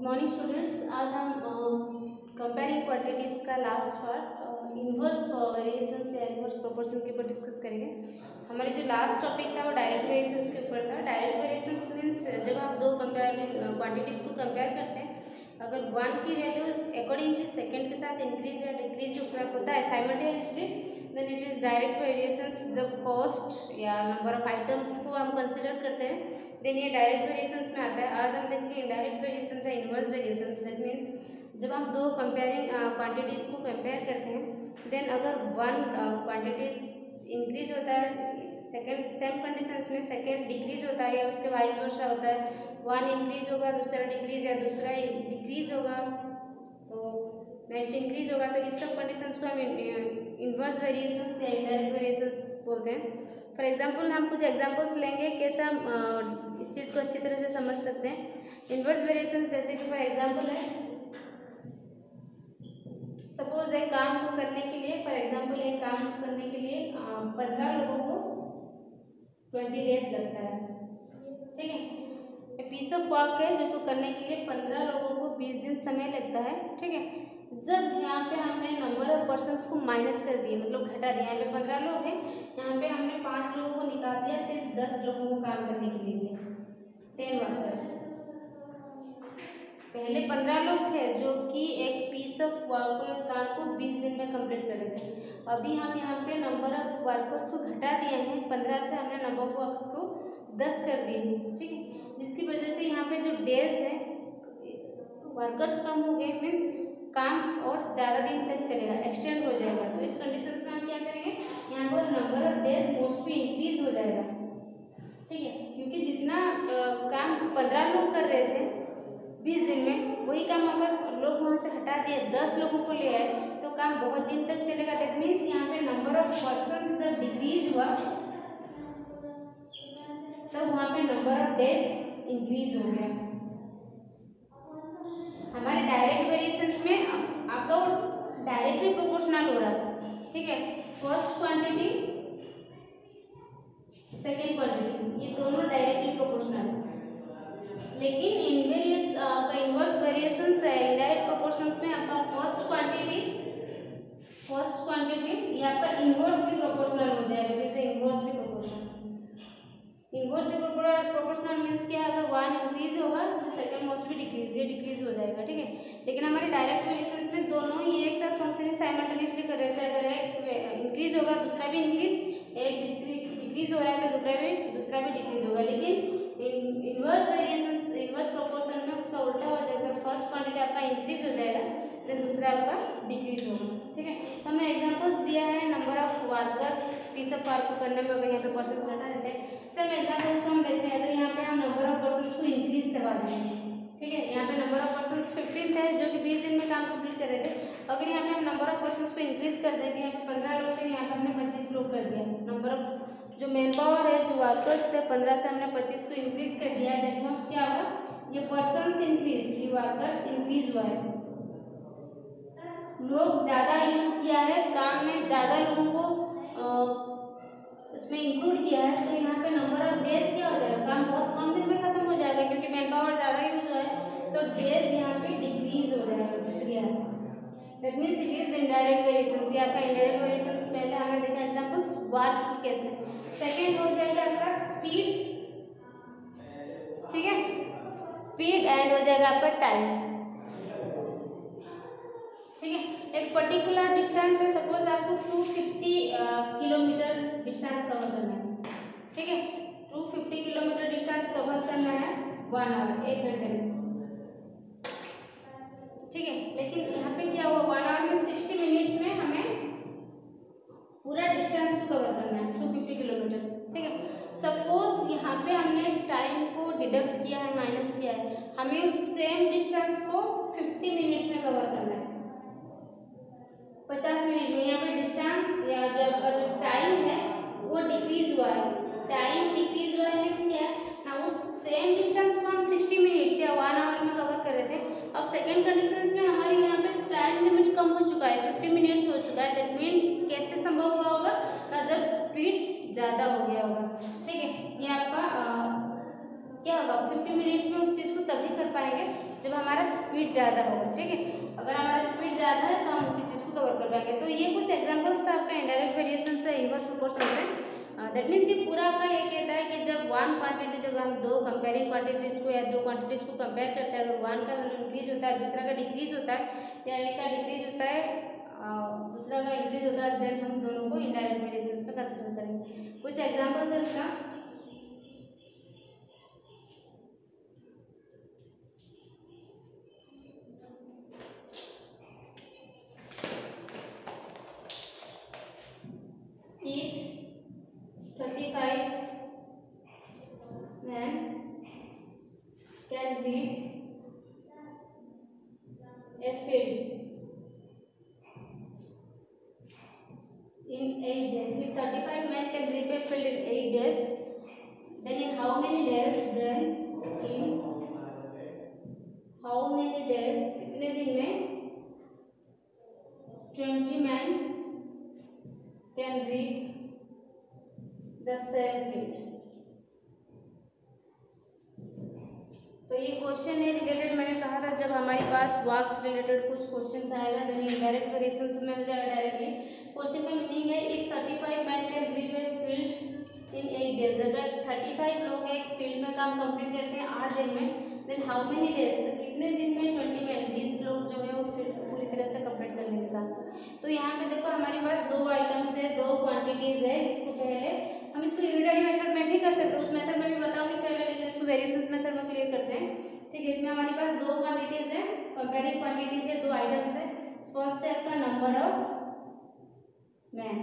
Good morning students. आज हम comparing quantities का लास्ट पार्ट इन्वर्स वेरिएशंस या इन्वर्स प्रोपोर्शन के ऊपर डिस्कस करेंगे। हमारे जो लास्ट टॉपिक था वो डायरेक्ट वेरिएशंस के ऊपर था। डायरेक्ट वेरिएशंस मीन्स जब आप दो कंपेयरिंग क्वांटिटीज़ को कंपेयर करते हैं, अगर वन की वैल्यू अकॉर्डिंगली सेकेंड के साथ इंक्रीज या डिक्रीज होता है simultaneously, then it is direct variations. जब कॉस्ट या नंबर ऑफ आइटम्स को हम कंसिडर करते हैं देन ये डायरेक्ट वेरिएशंस में आता है। आज हम देखेंगे इनडायरेक्ट वेरिएशंस या इन्वर्स वेरिएशंस। दैट मीन्स जब आप दो कंपेयरिंग क्वांटिटीज़ को कंपेयर करते हैं, देन अगर वन क्वांटिटीज इंक्रीज होता है, सेकेंड सेम कंडीशंस में सेकेंड डिक्रीज होता है या उसके वाइस वर्सा होता है, वन इंक्रीज होगा दूसरा डिक्रीज या दूसरा डिक्रीज होगा तो नेक्स्ट इंक्रीज होगा, तो इस सब कंडीशंस को हम इन्वर्स वेरिएशंस या इनडायरेक्ट वेरिएशंस बोलते हैं। फॉर एग्जांपल हम कुछ एग्जांपल्स लेंगे कैसे हम इस चीज़ को अच्छी तरह से समझ सकते हैं। इन्वर्स वेरिएशंस जैसे कि फॉर एग्जांपल है, सपोज एक काम को करने के लिए, फॉर एग्जांपल एक काम को करने के लिए 15 लोगों को 20 डेज लगता है, ठीक है। पीस ऑफ वर्क है जो को करने के लिए 15 लोगों को 20 दिन समय लगता है, ठीक है। जब यहाँ पे हमने नंबर ऑफ पर्सन्स को माइनस कर दिए, मतलब घटा दिया, यहाँ पे 15 लोग हैं, यहाँ पे हमने 5 लोगों को निकाल दिया, सिर्फ 10 लोगों को काम करने के लिए 10 वर्कर्स। पहले 15 लोग थे जो कि एक पीस ऑफ वर्क को काम को 20 दिन में कंप्लीट कर रहे थे। अभी हम यहाँ पे नंबर ऑफ वर्कर्स को घटा दिए हैं, 15 से हमने नंबर ऑफ वर्कर्स को 10 कर दिए हैं, ठीक है। जिसकी वजह से यहाँ पे जो डेज है वर्कर्स कम हो गए, मीन्स काम और ज़्यादा दिन तक चलेगा, एक्सटेंड हो जाएगा। तो इस कंडीशन में हम क्या करेंगे, यहाँ पर number of days mostly increase हो जाएगा, ठीक है। क्योंकि जितना काम 15 लोग कर रहे थे 20 दिन में, वही काम अगर लोग वहाँ से हटा दिए 10 लोगों को ले आए तो काम बहुत दिन तक चलेगा। दैट मीन्स यहाँ पे नंबर ऑफ पर्सन्स जब डिक्रीज हुआ तब वहाँ पे नंबर ऑफ डेज इंक्रीज हो गया। हमारे डायरेक्ट वेरिएशंस में आपका वो डायरेक्टली प्रोपोर्शनल हो रहा था, ठीक है। फर्स्ट क्वांटिटी सेकेंड क्वांटिटी ये दोनों डायरेक्टली प्रोपोर्शनल, लेकिन इन्वर्स वेरिएशंस है इनडायरेक्ट प्रोपोर्शंस में आपका फर्स्ट क्वांटिटी ये आपका इन्वर्सली प्रोपोर्शनल हो जाएगा। जैसे इन्वर्सली प्रोपोर्शनल मीन्स क्या, अगर वन इंक्रीज होगा तो सेकंड मोस्ट भी डिक्रीज हो जाएगा, ठीक है। लेकिन हमारे डायरेक्ट वेरिएशंस में दोनों ही एक साथ फंक्शनिंग साइमल्टेनियसली कर रहे थे। अगर एक इंक्रीज होगा दूसरा भी इंक्रीज, एक डिक्रीज हो रहा है तो दूसरा भी डिक्रीज होगा। लेकिन इन्वर्स वेरिएशंस इन्वर्स प्रोपोर्शन में उसका उल्टा हो जाएगा, फर्स्ट क्वांटिटी आपका इंक्रीज हो जाएगा देन दूसरा आपका डिक्रीज होगा, ठीक है। तो हमने एग्जांपल्स दिया है number of workers piece of work को करने में, अगर यहाँ पे पर्सन्स घटा देते हैं। सेम एग्जांपल्स को हम देखते हैं, अगर यहाँ पे हम नंबर ऑफ पर्सन्स को इंक्रीज करवा देंगे, ठीक है। यहाँ पे नंबर ऑफ पर्सन्स 15 थे जो कि 20 दिन में काम कंप्लीट कर रहे थे। अगर यहाँ पे हम नंबर ऑफ पर्सन्स को इंक्रीज कर देंगे, यहाँ पे 15 लोग थे, यहाँ पे हमने 25 लोग कर दिया। नंबर ऑफ जो मैन पावर है, जो वर्कर्स थे 15 से हमने 25 को इंक्रीज कर दिया है। दैट मीन्स क्या होगा, ये पर्सन्स इंक्रीज, ये वर्कर्स इंक्रीज हुआ है, लोग ज़्यादा यूज किया है, काम में ज़्यादा लोगों को उसमें इंक्लूड किया है, तो यहाँ पे नंबर ऑफ डेज क्या हो जाएगा, काम बहुत कम दिन में खत्म हो जाएगा क्योंकि मैन पावर ज़्यादा यूज हुआ है, तो डेज यहाँ पे डिक्रीज हो जाएगा। That means it is indirect variations. ये आपका इनडायरेक्ट वेरिएशंस पहले हमने देखा एग्जांपल्स वर्क केस में। सेकेंड हो जाएगा आपका स्पीड, ठीक है, स्पीड एंड हो जाएगा आपका टाइम, ठीक है। एक पर्टिकुलर डिस्टेंस है, सपोज आपको 250 किलोमीटर डिस्टेंस कवर करना है, ठीक है। 250 किलोमीटर डिस्टेंस कवर करना है 1 आवर, 1 घंटे में, ठीक है। लेकिन यहाँ पे क्या हुआ, 1 आवर में 60 मिनट्स में हमें पूरा डिस्टेंस को कवर करना है 250 किलोमीटर, ठीक है। सपोज यहाँ पे हमने टाइम को डिडक्ट किया है, माइनस किया है, हमें उस सेम डिस्टेंस को 50 मिनट्स में कवर करना है, 50 मिनट में। यहाँ पे डिस्टेंस या जो आपका जो टाइम है वो डिक्रीज हुआ है, टाइम डिक्रीज हुआ है मीन्स क्या है ना, उस सेम डिस्टेंस को हम 60 मिनट्स या 1 आवर में कवर कर रहे थे। अब सेकेंड कंडीशन में हमारे यहाँ पे टाइम लिमिट कम हो चुका है, 50 मिनट्स हो चुका है। दैट मीन्स कैसे संभव हुआ होगा ना, जब स्पीड ज़्यादा हो गया होगा, ठीक है। ये आपका क्या होगा, 50 मिनट्स में उस चीज़ को तभी कर पाएंगे जब हमारा स्पीड ज़्यादा होगा, ठीक है। अगर हमारा स्पीड ज़्यादा है तो हम उसी चीज़ को कवर कर पाएंगे। तो ये कुछ एग्जांपल्स था आपका इनडायरेक्ट वेरिएशन से इनवर्स प्रोपोर्शनल में। दैट मीन्स ये पूरा आपका ये कहता है कि जब वन क्वांटिटी, जब हम दो कंपेयरिंग क्वांटिटीज़ को या दो क्वांटिटीज़ को कंपेयर करते हैं, अगर वन का वैल्यू इंक्रीज होता है, दूसरा का डिक्रीज होता है, या एक का डिक्रीज होता है दूसरा का इंक्रीज होता है, देन हम दोनों को इनडायरेक्ट वेरिएशंस में कंसिडर करेंगे। कुछ एग्जांपल्स है उसका। If 35 men can read a field in 8 days, if 35 men can read a field in 8 days, then in how many days? Then in how many days? कितने दिन में 20 men can read the same field। तो ये question है related, मैंने कहा था जब हमारे पास वाक्स रिलेटेड कुछ क्वेश्चंस आएगा देन इनडायरेक्ट वेरिएशंस में हो जाएगा डायरेक्टली। क्वेश्चन का मीनिंग है if 35 man can read a field in 8 days, अगर 35 लोग एक फील्ड में काम कंप्लीट करते हैं 8 दिन में, देन हाउ मेनी डेज, तो कितने दिन में 20 मैन 20 लोग जो है वो फील्ड पूरी तरह से कंप्लीट कर लेंगे काम। तो यहाँ पे देखो हमारे पास दो आइटम्स है, दो क्वांटिटीज है। इसको पहले हम इसको यूनिटरी मेथड में भी कर सकते हैं, उस मेथड में भी बताऊंगी पहले, लेकिन इसको वेरिएशंस मेथड में क्लियर करते हैं, ठीक है। इसमें हमारे पास दो क्वांटिटीज है, कंपेयरिंग क्वांटिटीज है, दो आइटम्स है। फर्स्ट है आपका नंबर ऑफ मैन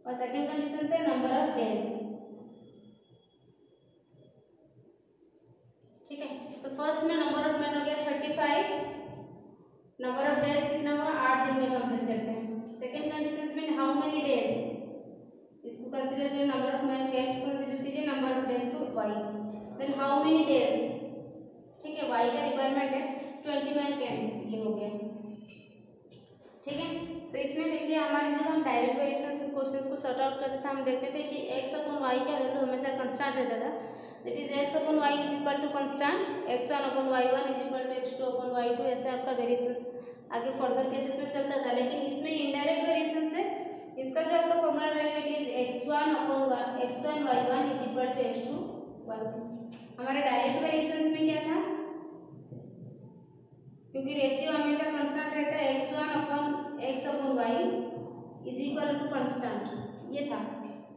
और सेकंड कंडीशन से नंबर ऑफ डेज, ठीक है। तो फर्स्ट में नंबर ऑफ मैन हो गया 35, नंबर ऑफ डेज कितना हुआ 8 दिन में कंप्लीट करते हैं। सेकंड कंडीशन में हाउ मेनी डेज, इसको कंसीडर करें नंबर ऑफ मैन को x कंसीडर कीजिए, नंबर ऑफ डेज को y, then how many days, ठीक है। y का रिक्वायरमेंट है 20 मैन कैन, ये हो गया, ठीक है। तो इसमें देखिए हमारे जब हम डायरेक्ट वेरिएशन से क्वेश्चंस को सॉर्ट आउट करते थे हम देखते थे कि x अपॉन y का वैल्यू हमेशा कांस्टेंट रहता था, that is x upon y is equal to constant, x1 upon y1 is equal to x2 upon y2, ऐसे आपका वेरिएशंस आगे फर्दर केसेस में चलता था। लेकिन इसमें इनडायरेक्ट वेरिएशन से इसका जो आपका फॉर्मूला रहेगा it is x1 upon x1 y1 is equal to x2 y2। हमारे डायरेक्ट वेरिएशंस में क्या था, क्योंकि रेशियो हमेशा कांस्टेंट रहता है, x1 upon x upon y is equal to constant, ये था।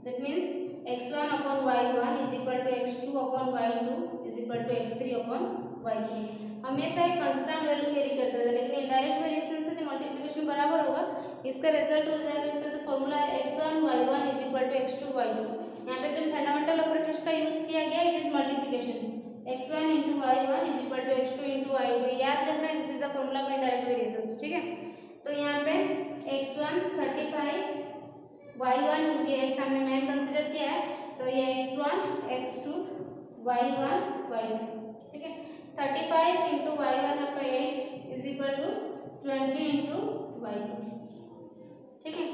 That means x1 upon y1 is equal to x2 upon y2 is equal to x3 upon y3, हमेशा एक कांस्टेंट वैल्यू कैरी करता था। लेकिन इनडायरेक्ट वेरिएशन से multiplication बराबर होगा, इसका रिजल्ट हो जाएगा, इसका जो फॉर्मूला है x1 y1 is equal to x2 y2। यहाँ पे जो फंडामेंटल ऑपरेटर्स का यूज किया गया it is multiplication, x1 into y1 is equal to x2 into y2, याद रखना this is the formula for indirect variations, ठीक है। तो यहाँ पे x1 35 y1 क्योंकि x हमने मैन कंसीडर किया है तो ये x1 x2 y1 y2, ठीक है। 35 into y1 आपका 8 is equal to 20 into y2, ठीक है।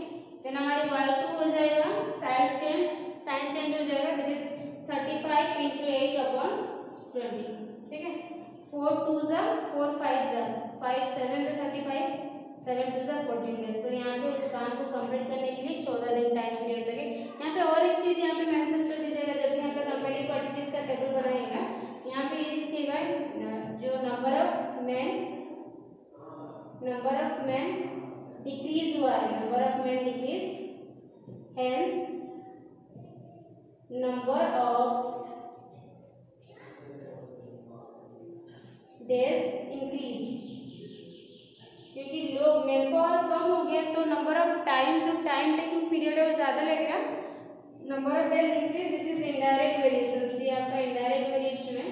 देन हमारी y2 हो जाएगा साइन चेंज हो जाएगा, दैट इज 35 into 8 अपॉन 20, ठीक है। 4 2 जा 4 5 जा 5 7 जा 35 7 2 जा 14 डेज। तो यहाँ पे उस काम को कंप्लीट करने के लिए 14 दिन टाइम पीरियड लगे। यहाँ पे और एक चीज़ यहाँ पे मेंशन कर दीजिएगा, जब भी यहाँ पे कंपेयरिंग क्वांटिटीज का टेबल बनाएगा यहाँ पे ये लिखिएगा जो नंबर ऑफ मैन डिक्रीज हुआ है, number of man decrease, hence number of days increase, क्योंकि लोग मैन पावर कम हो गया तो नंबर ऑफ टाइम जो टाइम टेकिंग पीरियड है वो ज़्यादा लगेगा। Number of days increase, this is indirect variation, ये आपका इनडायरेक्ट वेरिएशन है।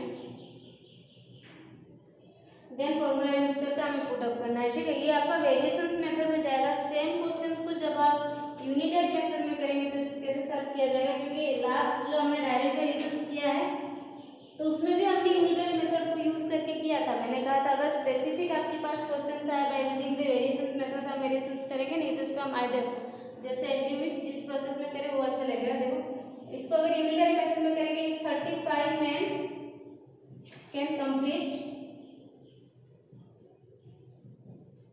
देन फॉर्मूला यूज करके हमें पुट अप करना है, ठीक है। ये आपका वेरिएशंस मेथड में जाएगा। सेम क्वेश्चंस को जब आप यूनिटरी मेथड में करेंगे तो इसको कैसे सॉल्व किया जाएगा, क्योंकि लास्ट जो हमने डायरेक्ट वेरिएशंस किया है तो उसमें भी हमने यूनिटरी मेथड को यूज करके किया था। मैंने कहा था अगर स्पेसिफिक आपके पास क्वेश्चंस आए by using the variations method हम वेरिएशंस करेंगे, नहीं तो इसको हम आइदर जैसे एज यू विश जिस प्रोसेस में करें वो अच्छा लगेगा। देखो इसको अगर यूनिटरी मेथड में करेंगे 35 man can complete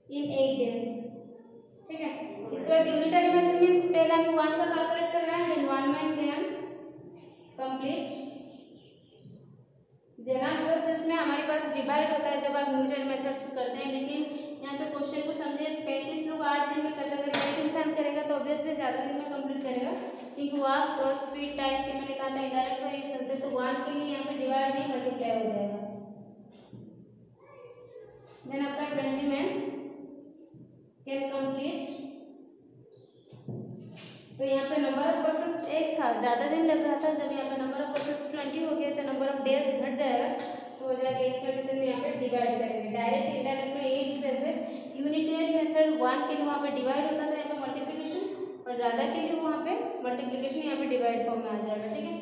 in 8 days। ठीक है, इसके बाद यूनिटरी मेथड मीन्स पहले हमें 1 का कैलकुलेट कर रहा है, then 1 man can complete. General process में हमारे पास डिवाइड होता है जब आप यूनिटरी मेथड्स को करते हैं, लेकिन यहाँ पे क्वेश्चन को समझे 35 लोग 8 दिन में इकट्ठा करेगा, एक इंसान करेगा तो ऑब्वियसली ज़्यादा दिन में कंप्लीट करेगा, क्योंकि वो आप 100 स्पीड टाइप के मैंने कहा था इनडायरेक्ट वेरिएशन से, तो 1 के लिए यहाँ पे डिवाइड नहीं मल्टीप्लाई हो जाएगा। देन आपका 20 मैन कैन कंप्लीट। तो यहाँ पे नंबर ऑफ पर्सन एक था, ज़्यादा दिन लग रहा था, जब यहाँ पे नंबर ऑफ पर्सन 20 हो गया तो नंबर ऑफ डेज घट जाएगा, तो हो जाएगा इस कंडीशन में यहाँ पे डिवाइड करेंगे। डायरेक्ट इनडायरेक्ट में यही डिफरेंस है, यूनिटरी मेथड 1 के लिए वहाँ पे डिवाइड होता था, यहाँ पे मल्टीप्लिकेशन, और ज़्यादा के लिए वहाँ पे मल्टीप्लिकेशन, यहाँ पे डिवाइड फॉर्म में आ जाएगा। ठीक है,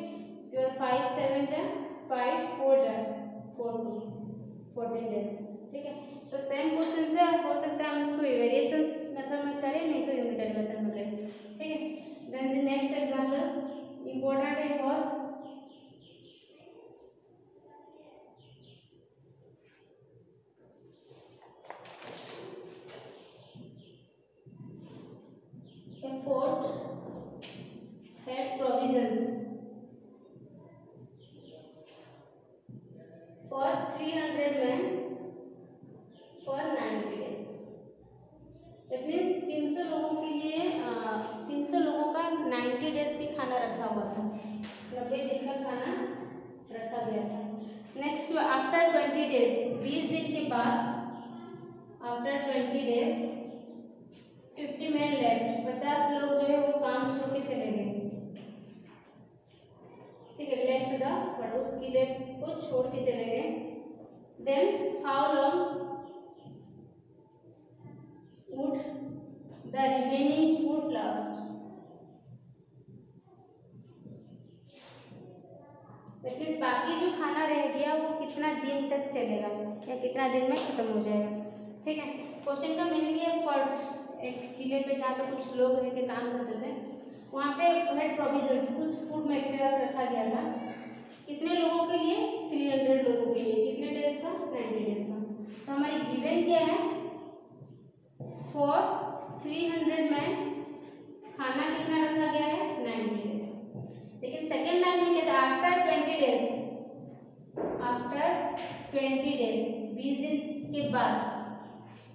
इसके बाद 5 7 जा 5 4 जा 14 डेज। ठीक है, तो सेम क्वेश्चन से हो सकता है हम इसको वेरिएशंस मेथड में करें, नहीं तो यूनिटरी मेथड में करें। ठीक है, then the next example important है और a fort had provisions for 300 men for 90 days। That means 300 लोगों के लिए 300 लोगों का 90 डेज की खाना रखा हुआ था, 90 दिन का खाना रखा गया था। नेक्स्ट आफ्टर 20 डेज, 20 दिन के बाद, आफ्टर 20 डेज 50 मैन लेफ्ट, 50 लोग जो है वो काम छोड़ के चले गए। ठीक है, लेफ्ट द बट उसकी लेफ्ट को छोड़ के चले गए। Then how long would the remaining food last? That means बाकी जो खाना रह गया वो कितना दिन तक चलेगा या कितना दिन में खत्म हो जाएगा। ठीक है, क्वेश्चन का मीनिंग है फॉर एक किले पे जहाँ पे कुछ लोग रह के काम करते थे, वहाँ पे हेड प्रोविजंस कुछ फूड मटेरियल्स रखा गया था, कितने लोगों के लिए? 300 लोगों के लिए। कितने डेज का? 90 डेज का। तो हमारी गिवन क्या है? फॉर 300 मैन खाना कितना रखा गया है? 90 डेज। लेकिन सेकेंड लाइन में कहता है आफ्टर 20 डेज, आफ्टर 20 डेज 20 दिन के बाद।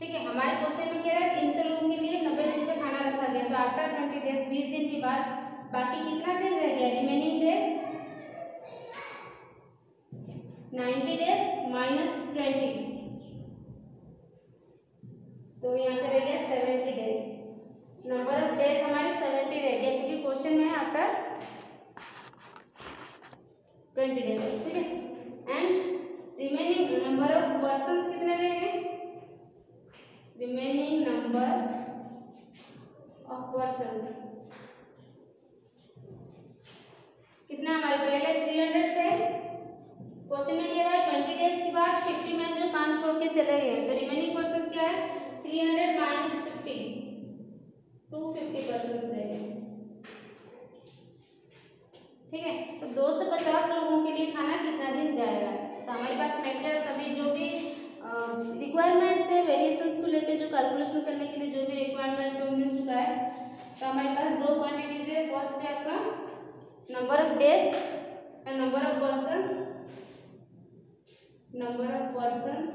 ठीक है, हमारे क्वेश्चन में कह रहा है 300 लोगों के लिए 90 दिन का खाना रखा गया, तो आफ्टर 20 डेज 20 दिन के बाद बाकी कितना दिन रह गया? रिमेनिंग डेज 90 डेज माइनस 20, तो यहाँ पे रह गया 70 डेज। नंबर ऑफ डेज हमारे 70 रह गया, क्योंकि क्वेश्चन में है आफ्टर 20 डेज। ठीक है, and remaining number of persons कितने रह गए? रिमेनिंग नंबर ऑफ पर्सन्स कितना? हमारे पहले 300 थे, क्वेश्चन में क्या है 20 डेज के बाद 50 मैन जो काम छोड़ के चले गए, तो रिमेनिंग पर्सन्स क्या है? 300 माइनस 50, 250 पर्सन्स रह गए। ठीक है, तो 250 लोगों के लिए खाना कितना दिन जाएगा? तो हमारे पास मटेरियल सभी जो भी रिक्वायरमेंट्स है, वेरिएशंस को लेकर जो कैलकुलेशन करने के लिए जो भी रिक्वायरमेंट्स है वो मिल चुका है। तो हमारे पास दो क्वांटिटीज है, फर्स्ट है आपका number of days and number of persons, number of persons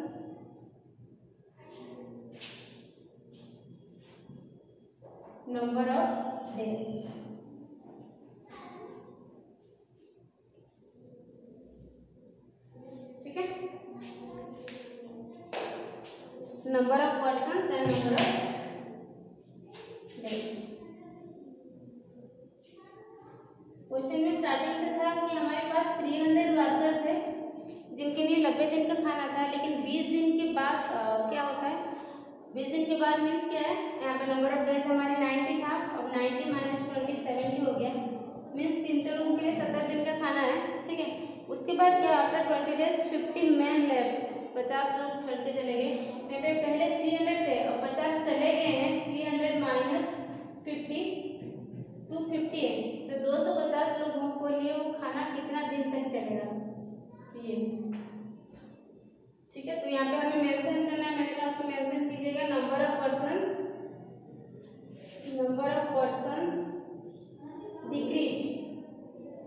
number of days. ठीक है, number of persons and number of days. Question में स्टार्टिंग में था कि हमारे पास 300 वर्कर थे जिनके लिए 90 दिन का खाना था, लेकिन 20 दिन के बाद क्या होता है? 20 दिन के बाद मीन्स क्या है? यहाँ पे नंबर ऑफ डेज हमारे 90 था, अब 90 माइनस 20 70 हो गया, मीन्स 300 लोगों के लिए 70 दिन का खाना है। ठीक है, उसके बाद क्या? आफ्टर 20 डेज 50 मैन लेफ्ट, 50 लोग छोड़ के चले गए। यहाँ पे पहले 300 थे और 50 चले गए हैं, 300 माइनस 50 250 है, तो 250 लोगों को लिए वो खाना कितना दिन तक चलेगा? ये ठीक है, तो यहाँ पे हमें मेंशन करना है, मैंने कहा उसको मेंशन कीजिएगा नंबर ऑफ पर्सन्स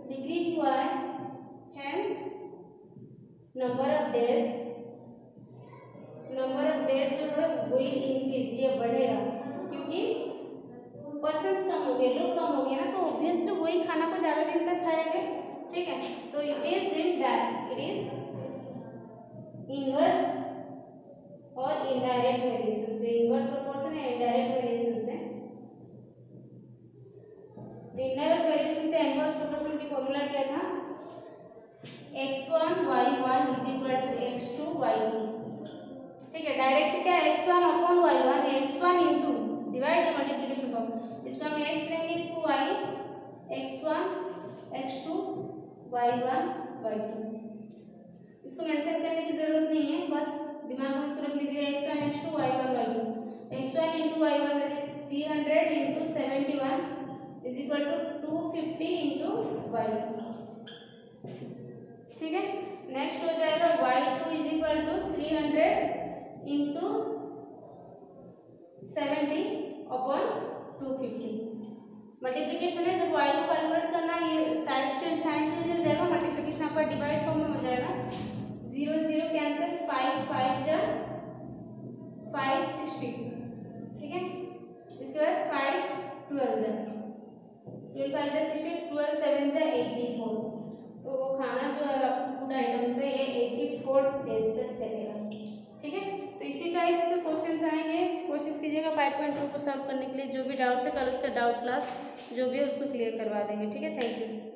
डिक्रीज हुआ है, हेंस नंबर ऑफ डेज जो है विल इंक्रीज, ये बढ़ेगा, क्योंकि पर्सन्स कम हो गए, लोग कम हो गए ना, तो ऑब्वियसली वही खाना को ज़्यादा दिन तक खाएंगे। ठीक है, तो इट इज इनवर्स और इनडायरेक्ट वेरिएशन से, इनवर्स प्रोपोर्शन या इनडायरेक्ट वेरिएशन से। इनडायरेक्ट वेरिएशन से इनवर्स प्रोपोर्शन की फॉर्मूला क्या था, x1 y1 is equal to x2 y2। ठीक है, डायरेक्ट क्या है, x1 upon y1, x1 into divide या मल्टीप्लिकेशन फॉर्म, इसको हम x लेंगे, इसको y, x1 x2 y1 y2। इसको मेंशन करने की जरूरत नहीं है, बस दिमाग में इसको रख लीजिए, x1 x2 y1 y2, x1 into y1 that is 300 into 71 is equal to 250 into y2। ठीक है, नेक्स्ट हो जाएगा y2 is equal to 300 into 70 upon 250। Multiplication है, जब y को कन्वर्ट करना है, ये साइड से साइन चेंज हो जाएगा, मल्टीप्लिकेशन आपका डिवाइड फॉर्म में हो जाएगा, 0 0 कैंसिल, 5 5 जा 5 60। ठीक है, इसके बाद 5 12 जा 12 5 जा 60, 12 7 जा 84। तो वो खाना जो है फूड आइटम से ये 84 डेज तक चलेगा। ठीक है, तो इसी टाइप के क्वेश्चंस आएंगे, कोशिश कीजिएगा 5.2 को सॉल्व करने के लिए। जो भी डाउट्स है कल उसका डाउट क्लास जो भी है उसको क्लियर करवा देंगे। ठीक है, थैंक यू।